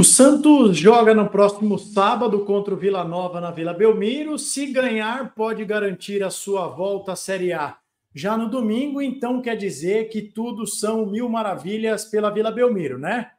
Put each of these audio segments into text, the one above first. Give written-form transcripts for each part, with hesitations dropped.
O Santos joga no próximo sábado contra o Vila Nova na Vila Belmiro. Se ganhar, pode garantir a sua volta à Série A. Já no domingo, então quer dizer que tudo são mil maravilhas pela Vila Belmiro, né?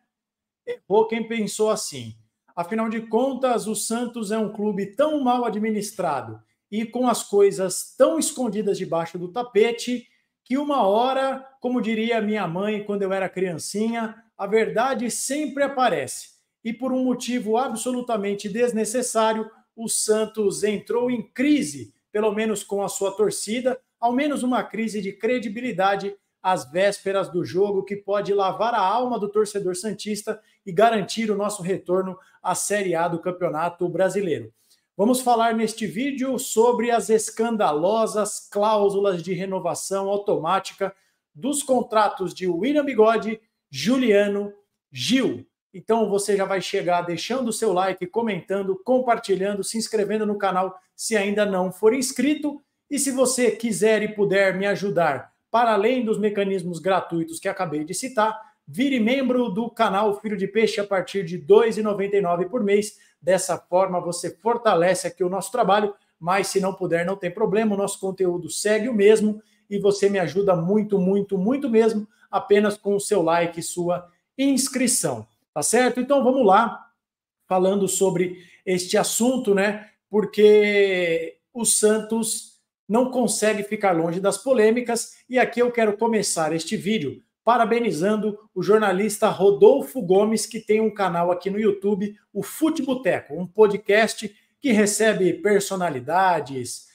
Errou quem pensou assim. Afinal de contas, o Santos é um clube tão mal administrado e com as coisas tão escondidas debaixo do tapete que uma hora, como diria minha mãe quando eu era criancinha, a verdade sempre aparece. E por um motivo absolutamente desnecessário, o Santos entrou em crise, pelo menos com a sua torcida, ao menos uma crise de credibilidade às vésperas do jogo que pode lavar a alma do torcedor santista e garantir o nosso retorno à Série A do Campeonato Brasileiro. Vamos falar neste vídeo sobre as escandalosas cláusulas de renovação automática dos contratos de William Bigode, Juliano, Gil. Então você já vai chegar deixando o seu like, comentando, compartilhando, se inscrevendo no canal se ainda não for inscrito. E se você quiser e puder me ajudar, para além dos mecanismos gratuitos que acabei de citar, vire membro do canal Filho de Peixe a partir de R$ 2,99 por mês. Dessa forma você fortalece aqui o nosso trabalho, mas se não puder, não tem problema, o nosso conteúdo segue o mesmo e você me ajuda muito, muito, muito mesmo, apenas com o seu like e sua inscrição. Tá certo? Então vamos lá, falando sobre este assunto, né? Porque o Santos não consegue ficar longe das polêmicas e aqui eu quero começar este vídeo parabenizando o jornalista Rodolfo Gomes, que tem um canal aqui no YouTube, o Futeboteco, um podcast que recebe personalidades,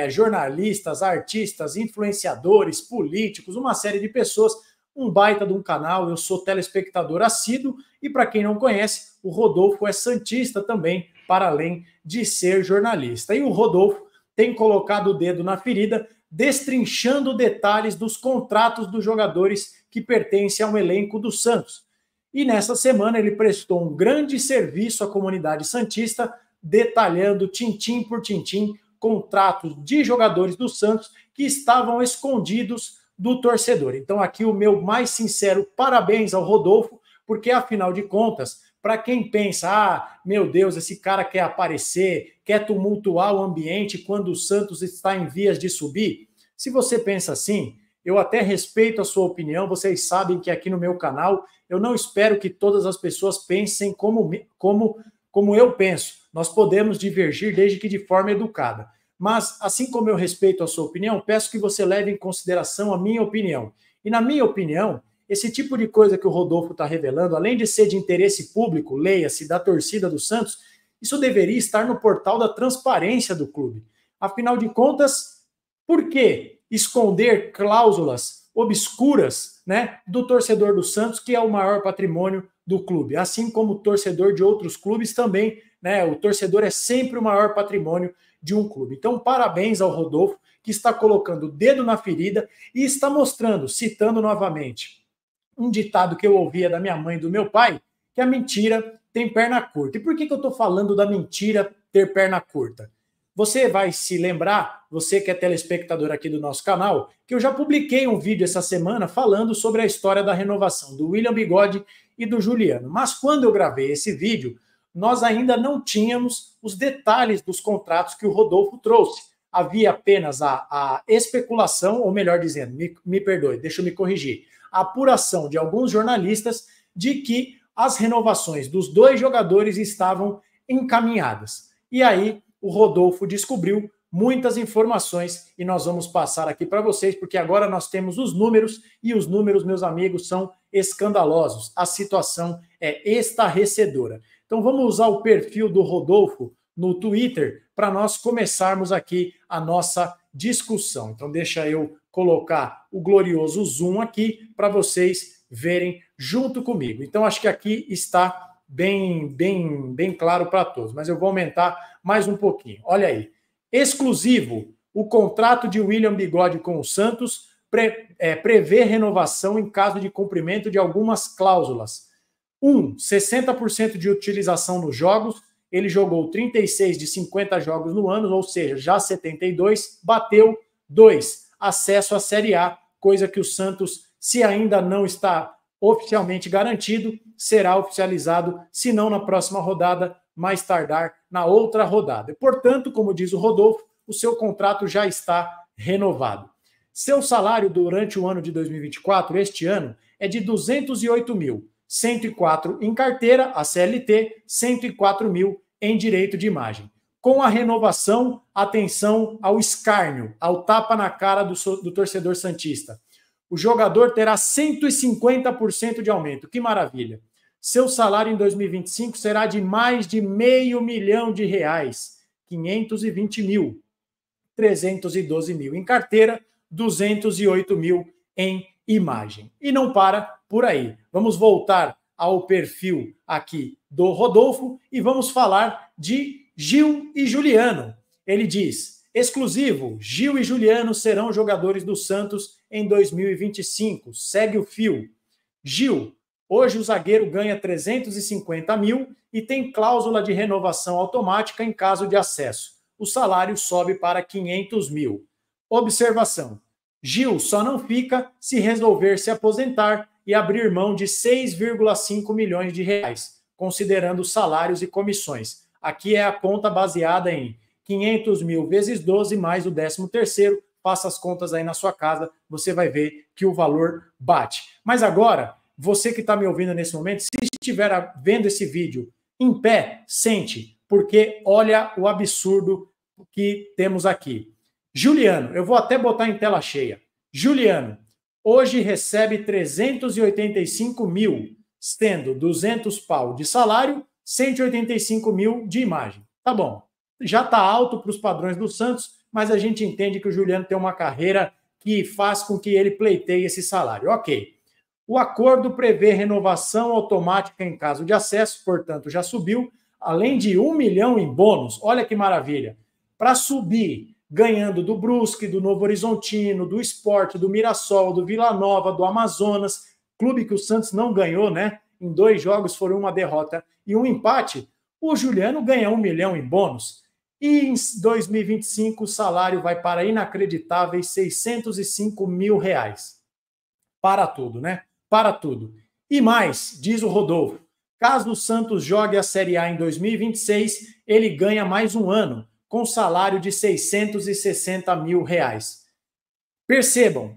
jornalistas, artistas, influenciadores, políticos, uma série de pessoas. Um baita de um canal, eu sou telespectador assíduo e para quem não conhece, o Rodolfo é santista também, para além de ser jornalista. E o Rodolfo tem colocado o dedo na ferida, destrinchando detalhes dos contratos dos jogadores que pertencem ao elenco do Santos. E nessa semana ele prestou um grande serviço à comunidade santista, detalhando tintim por tintim contratos de jogadores do Santos que estavam escondidos do torcedor. Então aqui o meu mais sincero parabéns ao Rodolfo, porque afinal de contas, para quem pensa, meu Deus, esse cara quer aparecer, quer tumultuar o ambiente quando o Santos está em vias de subir, se você pensa assim, eu até respeito a sua opinião, vocês sabem que aqui no meu canal eu não espero que todas as pessoas pensem como eu penso. Nós podemos divergir desde que de forma educada. Mas, assim como eu respeito a sua opinião, peço que você leve em consideração a minha opinião. E na minha opinião, esse tipo de coisa que o Rodolfo está revelando, além de ser de interesse público, leia-se, da torcida do Santos, isso deveria estar no portal da transparência do clube. Afinal de contas, por que esconder cláusulas obscuras, né, do torcedor do Santos, que é o maior patrimônio do clube? Assim como o torcedor de outros clubes também, né, o torcedor é sempre o maior patrimônio de um clube. Então, parabéns ao Rodolfo, que está colocando o dedo na ferida e está mostrando, citando novamente, um ditado que eu ouvia da minha mãe e do meu pai, que a mentira tem perna curta. E por que eu estou falando da mentira ter perna curta? Você vai se lembrar, você que é telespectador aqui do nosso canal, que eu já publiquei um vídeo essa semana falando sobre a história da renovação do William Bigode e do Juliano. Mas quando eu gravei esse vídeo, nós ainda não tínhamos os detalhes dos contratos que o Rodolfo trouxe. Havia apenas a especulação, ou melhor dizendo, me perdoe, deixa eu me corrigir, a apuração de alguns jornalistas de que as renovações dos dois jogadores estavam encaminhadas. E aí o Rodolfo descobriu muitas informações e nós vamos passar aqui para vocês, porque agora nós temos os números e os números, meus amigos, são escandalosos. A situação é estarrecedora. Então vamos usar o perfil do Rodolfo no Twitter para nós começarmos aqui a nossa discussão. Então deixa eu colocar o glorioso zoom aqui para vocês verem junto comigo. Então acho que aqui está bem claro para todos, mas eu vou aumentar mais um pouquinho. Olha aí, exclusivo, o contrato de William Bigode com o Santos prevê renovação em caso de cumprimento de algumas cláusulas. 60% de utilização nos jogos, ele jogou 36 de 50 jogos no ano, ou seja, já 72, bateu 2, acesso à Série A, coisa que o Santos, se ainda não está oficialmente garantido, será oficializado, se não na próxima rodada, mais tardar na outra rodada. Portanto, como diz o Rodolfo, o seu contrato já está renovado. Seu salário durante o ano de 2024, este ano, é de 208 mil, 104 em carteira, a CLT, 104 mil em direito de imagem. Com a renovação, atenção ao escárnio, ao tapa na cara do torcedor santista. O jogador terá 150% de aumento. Que maravilha! Seu salário em 2025 será de mais de R$500 mil, 520 mil, 312 mil em carteira, 208 mil em imagem. E não para por aí. Vamos voltar ao perfil aqui do Rodolfo e vamos falar de Gil e Juliano. Ele diz, exclusivo, Gil e Juliano serão jogadores do Santos em 2025. Segue o fio. Gil, hoje o zagueiro ganha 350 mil e tem cláusula de renovação automática em caso de acesso. O salário sobe para 500 mil. Observação. Gil só não fica se resolver se aposentar e abrir mão de 6,5 milhões de reais, considerando salários e comissões. Aqui é a conta baseada em 500 mil vezes 12 mais o 13º. Faça as contas aí na sua casa, você vai ver que o valor bate. Mas agora, você que está me ouvindo nesse momento, se estiver vendo esse vídeo em pé, sente, porque olha o absurdo que temos aqui. Juliano, eu vou até botar em tela cheia. Juliano, hoje recebe 385 mil, tendo 200 pau de salário, 185 mil de imagem. Tá bom, já está alto para os padrões do Santos, mas a gente entende que o Juliano tem uma carreira que faz com que ele pleiteie esse salário. Ok. O acordo prevê renovação automática em caso de acesso, portanto já subiu, além de 1 milhão em bônus. Olha que maravilha. Para subir, ganhando do Brusque, do Novo Horizontino, do Sport, do Mirassol, do Vila Nova, do Amazonas, clube que o Santos não ganhou, né? Em 2 jogos foram uma derrota e um empate. O Juliano ganha 1 milhão em bônus. E em 2025 o salário vai para inacreditáveis 605 mil reais. Para tudo, né? Para tudo. E mais, diz o Rodolfo, caso o Santos jogue a Série A em 2026, ele ganha mais um ano, com salário de 660 mil reais. Percebam,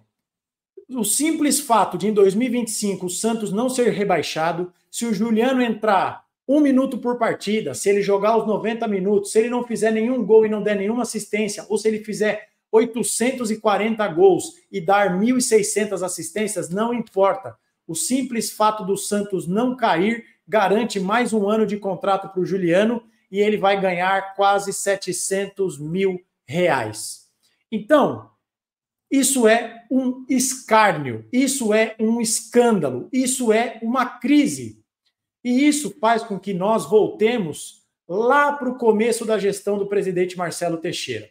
o simples fato de em 2025 o Santos não ser rebaixado, se o Juliano entrar 1 minuto por partida, se ele jogar os 90 minutos, se ele não fizer nenhum gol e não der nenhuma assistência, ou se ele fizer 840 gols e dar 1.600 assistências, não importa. O simples fato do Santos não cair garante mais um ano de contrato para o Juliano e ele vai ganhar quase 700 mil reais. Então, isso é um escárnio, isso é um escândalo, isso é uma crise. E isso faz com que nós voltemos lá para o começo da gestão do presidente Marcelo Teixeira.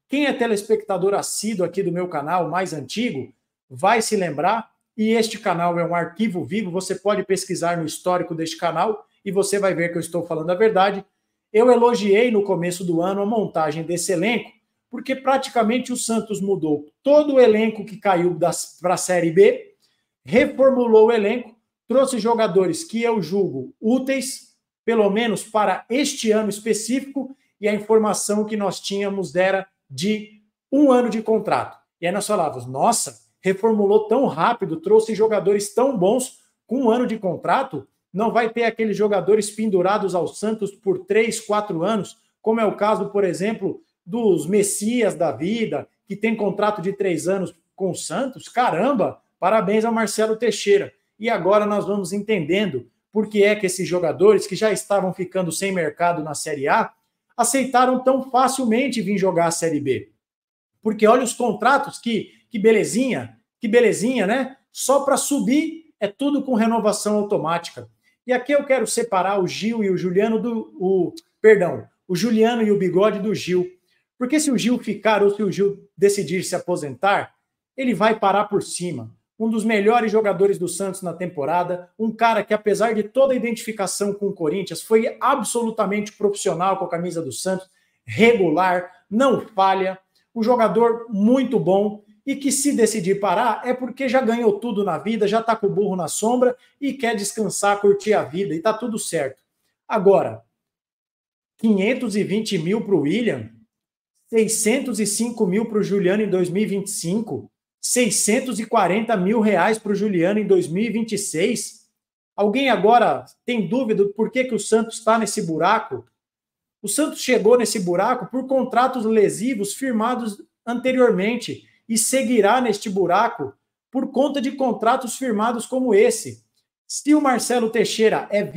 Quem é telespectador assíduo aqui do meu canal, mais antigo, vai se lembrar, e este canal é um arquivo vivo, você pode pesquisar no histórico deste canal e você vai ver que eu estou falando a verdade. Eu elogiei no começo do ano a montagem desse elenco, porque praticamente o Santos mudou todo o elenco que caiu para a Série B, reformulou o elenco, trouxe jogadores que eu julgo úteis, pelo menos para este ano específico, e a informação que nós tínhamos era de 1 ano de contrato. E aí nós falávamos, nossa, reformulou tão rápido, trouxe jogadores tão bons, com 1 ano de contrato, não vai ter aqueles jogadores pendurados ao Santos por 3, 4 anos, como é o caso, por exemplo, dos Messias da vida, que tem contrato de 3 anos com o Santos. Caramba, parabéns ao Marcelo Teixeira. E agora nós vamos entendendo por que é que esses jogadores que já estavam ficando sem mercado na Série A aceitaram tão facilmente vir jogar a Série B. Porque olha os contratos, que belezinha, né? Só para subir é tudo com renovação automática. E aqui eu quero separar o Gil e o Juliano o Juliano e o Bigode do Gil. Porque se o Gil ficar ou se o Gil decidir se aposentar, ele vai parar por cima. Um dos melhores jogadores do Santos na temporada, um cara que, apesar de toda a identificação com o Corinthians, foi absolutamente profissional com a camisa do Santos, regular, não falha, um jogador muito bom. e que se decidir parar é porque já ganhou tudo na vida, já está com o burro na sombra e quer descansar, curtir a vida, e está tudo certo. Agora, 520 mil para o William, 605 mil para o Juliano em 2025, 640 mil reais para o Juliano em 2026. Alguém agora tem dúvida do porquê que o Santos está nesse buraco? O Santos chegou nesse buraco por contratos lesivos firmados anteriormente e seguirá neste buraco por conta de contratos firmados como esse. Se o Marcelo Teixeira é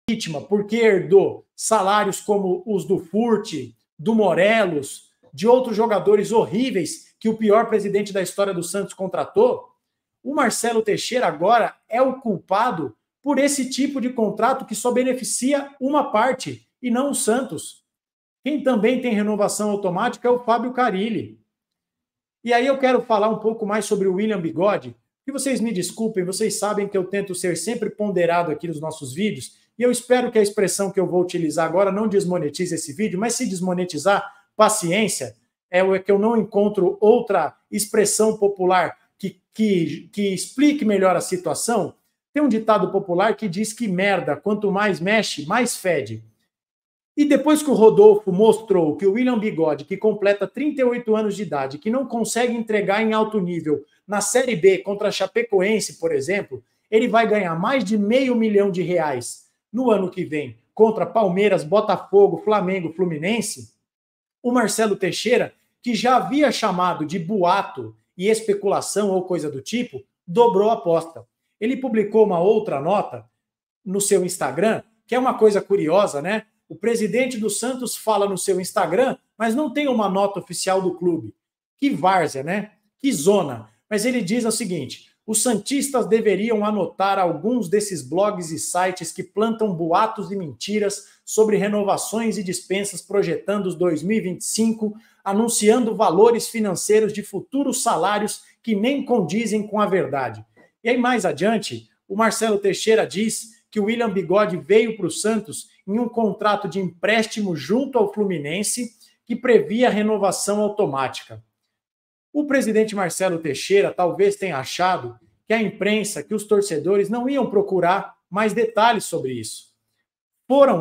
vítima porque herdou salários como os do Furt, do Morelos, de outros jogadores horríveis que o pior presidente da história do Santos contratou, o Marcelo Teixeira agora é o culpado por esse tipo de contrato que só beneficia uma parte e não o Santos. Quem também tem renovação automática é o Fábio Carille. E aí eu quero falar um pouco mais sobre o William Bigode, que vocês me desculpem, vocês sabem que eu tento ser sempre ponderado aqui nos nossos vídeos, e eu espero que a expressão que eu vou utilizar agora não desmonetize esse vídeo, mas se desmonetizar, paciência, é que eu não encontro outra expressão popular que explique melhor a situação. Tem um ditado popular que diz que merda, quanto mais mexe, mais fede. E depois que o Rodolfo mostrou que o William Bigode, que completa 38 anos de idade, que não consegue entregar em alto nível na Série B contra a Chapecoense, por exemplo, ele vai ganhar mais de R$500 mil no ano que vem contra Palmeiras, Botafogo, Flamengo, Fluminense, o Marcelo Teixeira, que já havia chamado de boato e especulação ou coisa do tipo, dobrou a aposta. Ele publicou uma outra nota no seu Instagram, que é uma coisa curiosa, né? O presidente do Santos fala no seu Instagram, mas não tem uma nota oficial do clube. Que várzea, né? Que zona. Mas ele diz o seguinte: os santistas deveriam anotar alguns desses blogs e sites que plantam boatos e mentiras sobre renovações e dispensas projetando os 2025, anunciando valores financeiros de futuros salários que nem condizem com a verdade. E aí, mais adiante, o Marcelo Teixeira diz que o William Bigode veio para o Santos em um contrato de empréstimo junto ao Fluminense que previa renovação automática. O presidente Marcelo Teixeira talvez tenha achado que a imprensa, que os torcedores não iam procurar mais detalhes sobre isso.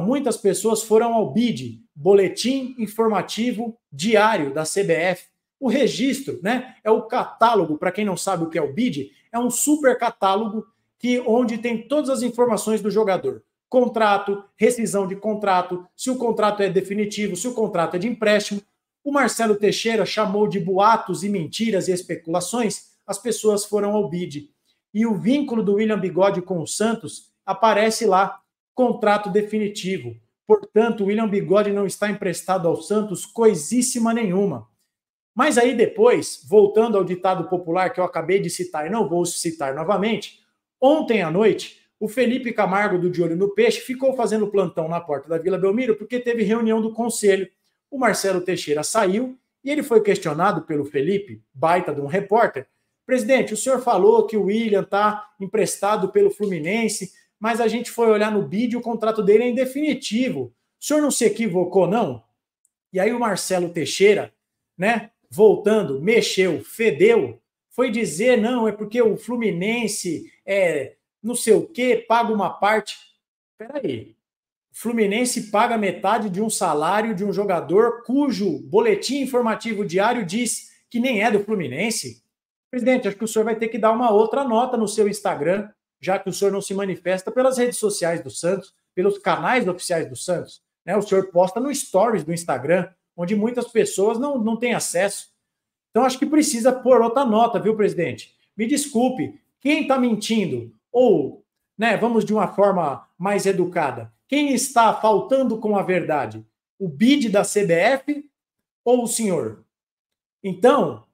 Muitas pessoas foram ao BID, Boletim Informativo Diário da CBF. O registro, né, é o catálogo, para quem não sabe o que é o BID, é um super catálogo onde tem todas as informações do jogador. Contrato, rescisão de contrato, se o contrato é definitivo, se o contrato é de empréstimo. O Marcelo Teixeira chamou de boatos e mentiras e especulações, as pessoas foram ao BID. E o vínculo do William Bigode com o Santos aparece lá, contrato definitivo. Portanto, o William Bigode não está emprestado ao Santos coisíssima nenhuma. Mas aí depois, voltando ao ditado popular que eu acabei de citar e não vou citar novamente, ontem à noite, o Felipe Camargo, do De Olho no Peixe, ficou fazendo plantão na porta da Vila Belmiro porque teve reunião do conselho. O Marcelo Teixeira saiu e ele foi questionado pelo Felipe, baita de um repórter. Presidente, o senhor falou que o William está emprestado pelo Fluminense, mas a gente foi olhar no BID e o contrato dele é indefinitivo. O senhor não se equivocou, não? E aí o Marcelo Teixeira, né, voltando, mexeu, fedeu, foi dizer, não, é porque o Fluminense não sei o quê, paga uma parte. Espera aí. O Fluminense paga metade de um salário de um jogador cujo boletim informativo diário diz que nem é do Fluminense? Presidente, acho que o senhor vai ter que dar uma outra nota no seu Instagram, já que o senhor não se manifesta pelas redes sociais do Santos, pelos canais oficiais do Santos. Né? O senhor posta no Stories do Instagram, onde muitas pessoas não têm acesso. Então, acho que precisa pôr outra nota, viu, presidente? Me desculpe, quem está mentindo? Ou, né, vamos de uma forma mais educada, quem está faltando com a verdade? O BID da CBF ou o senhor? Então,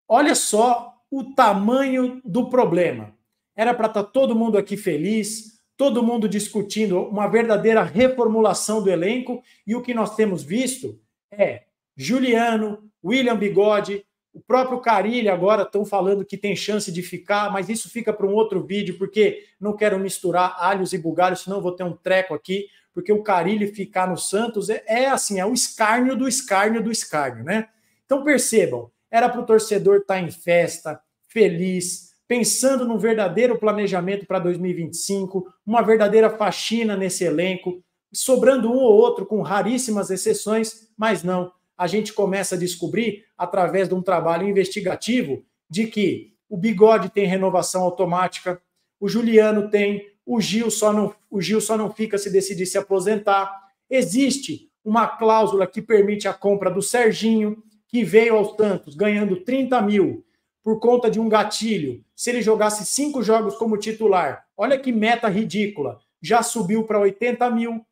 olha só o tamanho do problema. Era para estar todo mundo aqui feliz, todo mundo discutindo uma verdadeira reformulação do elenco, e o que nós temos visto é Juliano, William Bigode, o próprio Carille agora estão falando que tem chance de ficar, mas isso fica para um outro vídeo, porque não quero misturar alhos e bugalhos, senão vou ter um treco aqui, porque o Carille ficar no Santos assim, é o escárnio do escárnio do escárnio, né? Então percebam, Era para o torcedor estar em festa, feliz, pensando num verdadeiro planejamento para 2025, uma verdadeira faxina nesse elenco, sobrando um ou outro com raríssimas exceções, mas não. A gente começa a descobrir, através de um trabalho investigativo, de que o Bigode tem renovação automática, o Juliano tem, o Gil só não fica se decidir se aposentar. Existe uma cláusula que permite a compra do Serginho, que veio ao Santos ganhando 30 mil por conta de um gatilho. Se ele jogasse 5 jogos como titular, olha que meta ridícula, já subiu para 80 mil.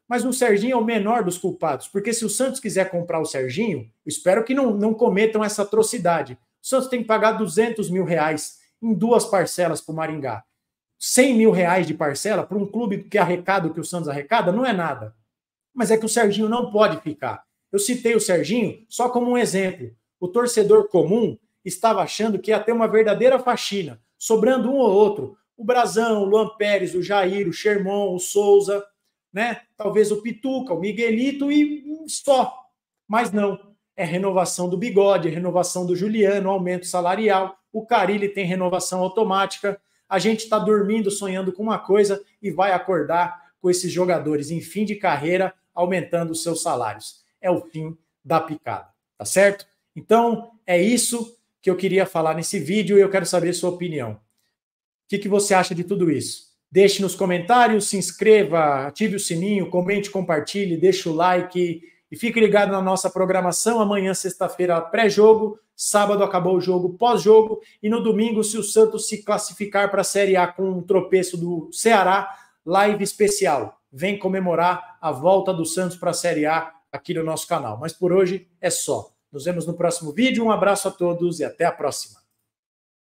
Mas o Serginho é o menor dos culpados, porque se o Santos quiser comprar o Serginho, espero que não cometam essa atrocidade. O Santos tem que pagar 200 mil reais em 2 parcelas para o Maringá. 100 mil reais de parcela para um clube que arrecada o que o Santos arrecada não é nada. Mas é que o Serginho não pode ficar. Eu citei o Serginho só como um exemplo. O torcedor comum estava achando que ia ter uma verdadeira faxina, sobrando um ou outro. O Brazão, o Luan Pérez, o Jair, o Sherman, o Souza, né? Talvez o Pituca, o Miguelito e só. Mas não. É renovação do Bigode, é renovação do Juliano, aumento salarial. O Carille tem renovação automática. A gente está dormindo, sonhando com uma coisa e vai acordar com esses jogadores em fim de carreira aumentando os seus salários. É o fim da picada, tá certo? Então, é isso que eu queria falar nesse vídeo e eu quero saber a sua opinião. O que você acha de tudo isso? Deixe nos comentários, se inscreva, ative o sininho, comente, compartilhe, deixe o like e fique ligado na nossa programação. Amanhã, sexta-feira, pré-jogo, sábado acabou o jogo, pós-jogo, e no domingo, se o Santos se classificar para a Série A com um tropeço do Ceará, live especial. Vem comemorar a volta do Santos para a Série A aqui no nosso canal. Mas por hoje é só. Nos vemos no próximo vídeo. Um abraço a todos e até a próxima.